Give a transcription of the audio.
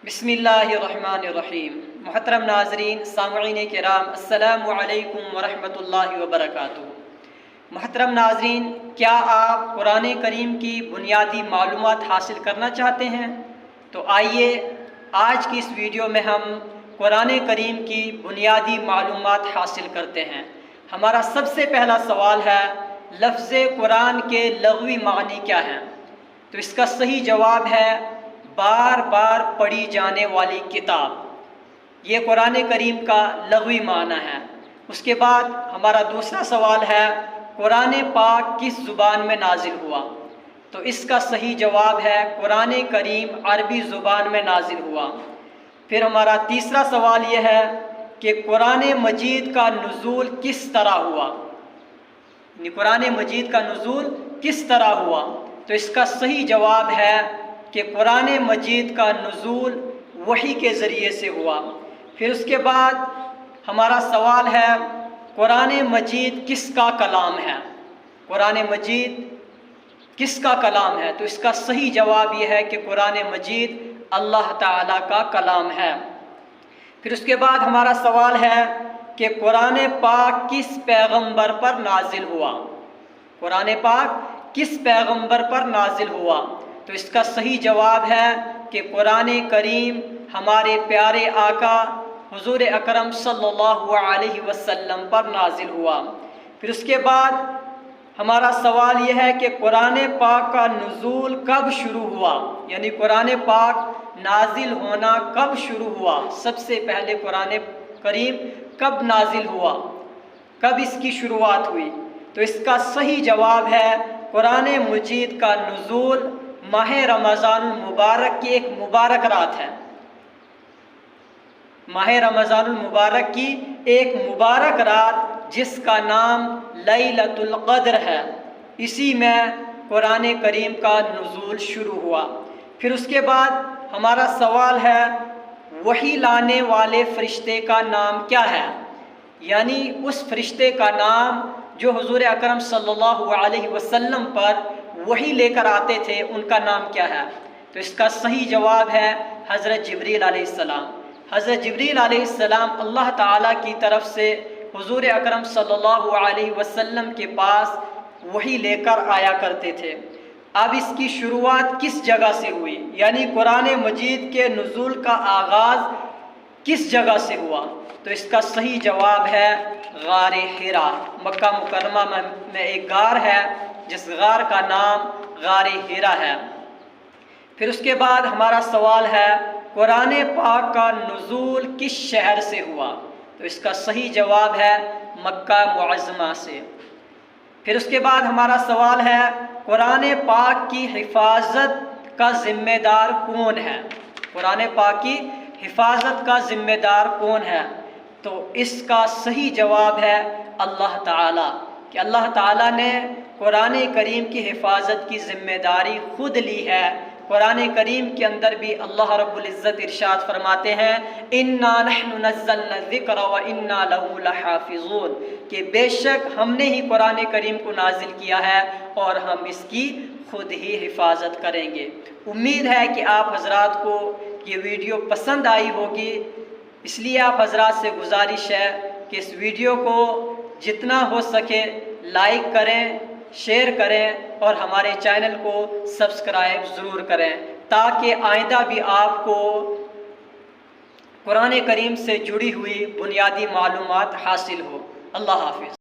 بسم اللہ الرحمن الرحیم۔ محترم ناظرین، سامعین کرام، السلام علیکم ورحمۃ اللہ وبرکاتہ۔ محترم ناظرین، کیا آپ قرآن کریم کی بنیادی معلومات حاصل کرنا چاہتے ہیں؟ تو آئیے آج کی اس ویڈیو میں ہم قرآن کریم کی بنیادی معلومات حاصل کرتے ہیں۔ ہمارا سب سے پہلا سوال ہے، لفظ قرآن کے لغوی معنی کیا ہیں؟ تو اس کا صحیح جواب ہے بار بار پڑھی جانے والی کتاب۔ یہ قرآن کریم کا لغوی معنی ہے۔ اس کے بعد ہمارا دوسرا سوال ہے، قرآن پاک کس زبان میں نازل ہوا؟ تو اس کا صحیح جواب ہے قرآن کریم عربی زبان میں نازل ہوا۔ پھر ہمارا تیسرا سوال یہ ہے کہ قرآن مجید کا نزول کس طرح ہوا؟ یعنی قرآن مجید کا نزول کس طرح ہوا؟ تو اس کا صحیح جواب ہے کہ قرآن مجید کا نزول وحی کے ذریعے سے ہوا۔ پھر اس کے بعد ہمارا سوال ہے، قرآن مجید کس کا کلام ہے؟ قرآن مجید کس کا کلام ہے؟ تو اس کا صحیح جواب یہ ہے کہ قرآن مجید اللہ تعالیٰ کا کلام ہے۔ پھر اس کے بعد ہمارا سوال ہے کہ قرآن پاک کس پیغمبر پر نازل ہوا؟ قرآن پاک کس پیغمبر پر نازل ہوا؟ تو اس کا صحیح جواب ہے کہ قرآن کریم ہمارے پیارے آقا حضور اکرم صلی اللہ علیہ وسلم پر نازل ہوا۔ پھر اس کے بعد ہمارا سوال یہ ہے کہ قرآن پاک کا نزول کب شروع ہوا؟ یعنی قرآن پاک نازل ہونا کب شروع ہوا؟ سب سے پہلے قرآن کریم کب نازل ہوا؟ کب اس کی شروعات ہوئی؟ تو اس کا صحیح جواب ہے قرآن مجید کا نزول ماہ رمضان المبارک کی ایک مبارک رات ہے۔ ماہ رمضان المبارک کی ایک مبارک رات جس کا نام لیلۃ القدر ہے، اسی میں قرآن کریم کا نزول شروع ہوا۔ پھر اس کے بعد ہمارا سوال ہے، وحی لانے والے فرشتے کا نام کیا ہے؟ یعنی اس فرشتے کا نام جو حضور اکرم صلی اللہ علیہ وسلم پر وحی لے کر آتے تھے، ان کا نام کیا ہے؟ تو اس کا صحیح جواب ہے حضرت جبریل علیہ السلام۔ حضرت جبریل علیہ السلام اللہ تعالیٰ کی طرف سے حضور اکرم صلی اللہ علیہ وسلم کے پاس وحی لے کر آیا کرتے تھے۔ اب اس کی شروعات کس جگہ سے ہوئی؟ یعنی قرآن مجید کے نزول کا آغاز کس جگہ سے ہوا؟ تو اس کا صحیح جواب ہے غار حرا۔ مکہ مکرمہ میں ایک غار ہے جس غار کا نام غار حرا ہے۔ پھر اس کے بعد ہمارا سوال ہے، قرآن پاک کا نزول کس شہر سے ہوا؟ تو اس کا صحیح جواب ہے مکہ معظمہ سے۔ پھر اس کے بعد ہمارا سوال ہے، قرآن پاک کی حفاظت کا ذمہ دار کون ہے؟ قرآن پاک کی حفاظت کا ذمہ دار کون ہے؟ تو اس کا صحیح جواب ہے اللہ تعالیٰ، کہ اللہ تعالیٰ نے قرآن کریم کی حفاظت کی ذمہ داری خود لی ہے۔ قرآن کریم کے اندر بھی اللہ رب العزت ارشاد فرماتے ہیں، اِنَّا نَحْنُ نَزَّلْنَا الذِّكْرَ وَإِنَّا لَهُ لَحَافِظُونَ، کہ بے شک ہم نے ہی قرآن کریم کو نازل کیا ہے اور ہم اس کی خود ہی حفاظت کریں گے۔ امید ہے کہ آپ حضرات کو یہ ویڈیو پسند آئی ہوگی، اس لیے آپ حضرات سے گزارش ہے کہ اس ویڈیو کو جتنا ہو سکے لائک کریں، شیئر کریں اور ہمارے چینل کو سبسکرائب ضرور کریں، تاکہ آئندہ بھی آپ کو قرآن کریم سے جڑی ہوئی بنیادی معلومات حاصل ہو۔ اللہ حافظ۔